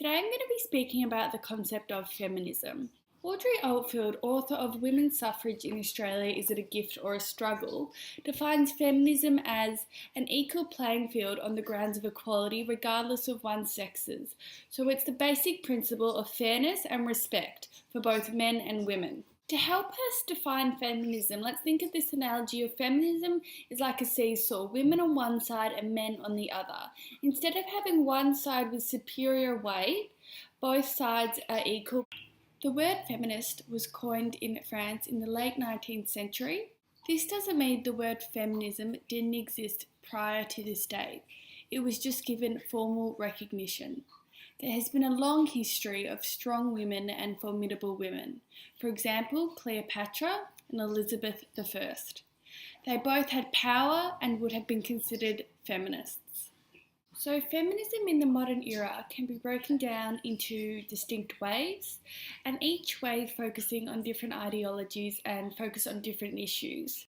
Today I'm going to be speaking about the concept of feminism. Audrey Oldfield, author of Women's Suffrage in Australia, Is It a Gift or a Struggle?, defines feminism as an equal playing field on the grounds of equality regardless of one's sexes. So it's the basic principle of fairness and respect for both men and women. To help us define feminism, let's think of this analogy of feminism is like a seesaw, women on one side and men on the other. Instead of having one side with superior weight, both sides are equal. The word feminist was coined in France in the late 19th century. This doesn't mean the word feminism didn't exist prior to this date. It was just given formal recognition. There has been a long history of strong women and formidable women. For example, Cleopatra and Elizabeth I. They both had power and would have been considered feminists. So feminism in the modern era can be broken down into distinct waves, and each wave focusing on different ideologies and focus on different issues.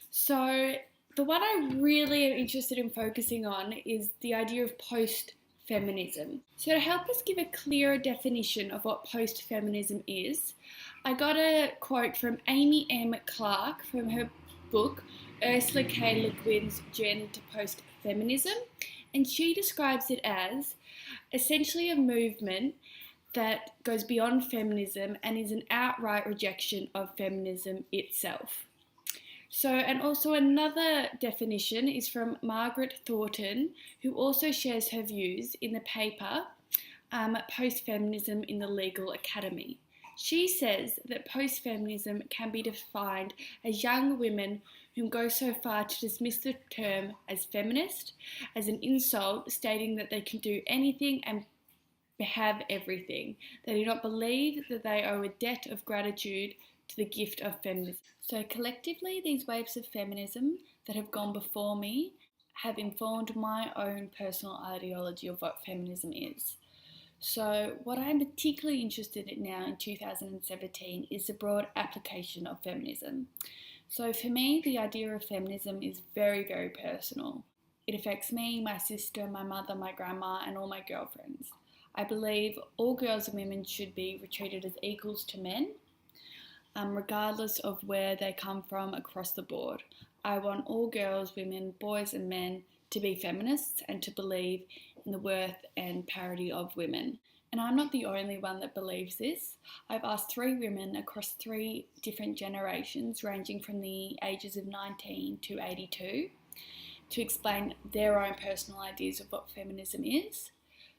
So the one I really am interested in focusing on is the idea of post-feminism. So to help us give a clearer definition of what post-feminism is, I got a quote from Amy M. Clark from her book Ursula K. Le Guin's Journey to Post-Feminism, and she describes it as essentially a movement that goes beyond feminism and is an outright rejection of feminism itself. So, and also another definition is from Margaret Thornton, who also shares her views in the paper Post-Feminism in the Legal Academy. She says that post-feminism can be defined as young women who go so far to dismiss the term as feminist as an insult, stating that they can do anything and have everything. They do not believe that they owe a debt of gratitude to the gift of feminism. So collectively, these waves of feminism that have gone before me have informed my own personal ideology of what feminism is. So what I'm particularly interested in now in 2017 is the broad application of feminism. So for me, the idea of feminism is very, very personal. It affects me, my sister, my mother, my grandma, and all my girlfriends. I believe all girls and women should be treated as equals to men, regardless of where they come from across the board. I want all girls, women, boys and men to be feminists and to believe in the worth and parity of women. And I'm not the only one that believes this. I've asked 3 women across 3 different generations, ranging from the ages of 19 to 82, to explain their own personal ideas of what feminism is.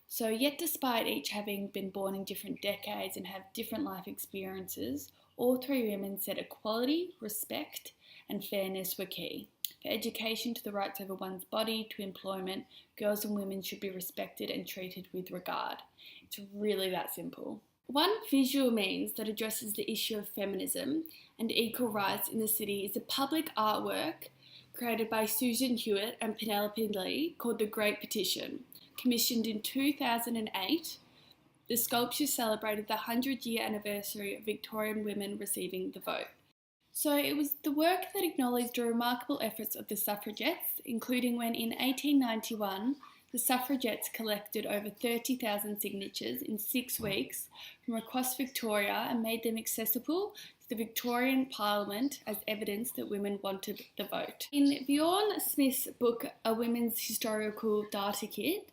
So yet despite each having been born in different decades and have different life experiences, all 3 women said equality, respect and fairness were key. For education to the rights over one's body, to employment, girls and women should be respected and treated with regard. It's really that simple. One visual means that addresses the issue of feminism and equal rights in the city is a public artwork created by Susan Hewitt and Penelope Lee called The Great Petition. Commissioned in 2008, the sculpture celebrated the 100-year anniversary of Victorian women receiving the vote. So it was the work that acknowledged the remarkable efforts of the suffragettes, including when in 1891 the suffragettes collected over 30,000 signatures in 6 weeks from across Victoria and made them accessible to the Victorian Parliament as evidence that women wanted the vote. In Bjorn Smith's book A Women's Historical Data Kit,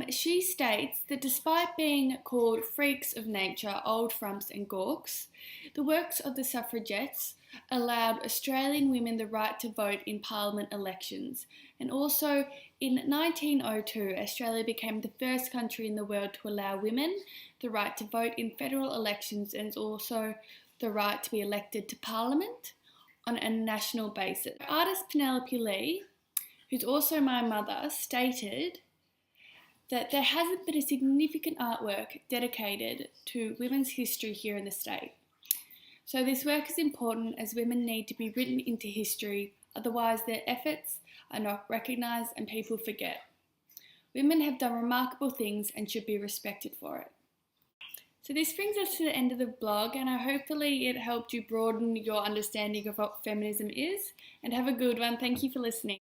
she states that despite being called freaks of nature, old frumps and gawks, the works of the suffragettes allowed Australian women the right to vote in Parliament elections. And also in 1902, Australia became the first country in the world to allow women the right to vote in federal elections and also the right to be elected to Parliament on a national basis. Artist Penelope Lee, who's also my mother, stated that there hasn't been a significant artwork dedicated to women's history here in the state. So this work is important as women need to be written into history, otherwise their efforts are not recognised and people forget. Women have done remarkable things and should be respected for it. So this brings us to the end of the blog, and hopefully it helped you broaden your understanding of what feminism is. And have a good one. Thank you for listening.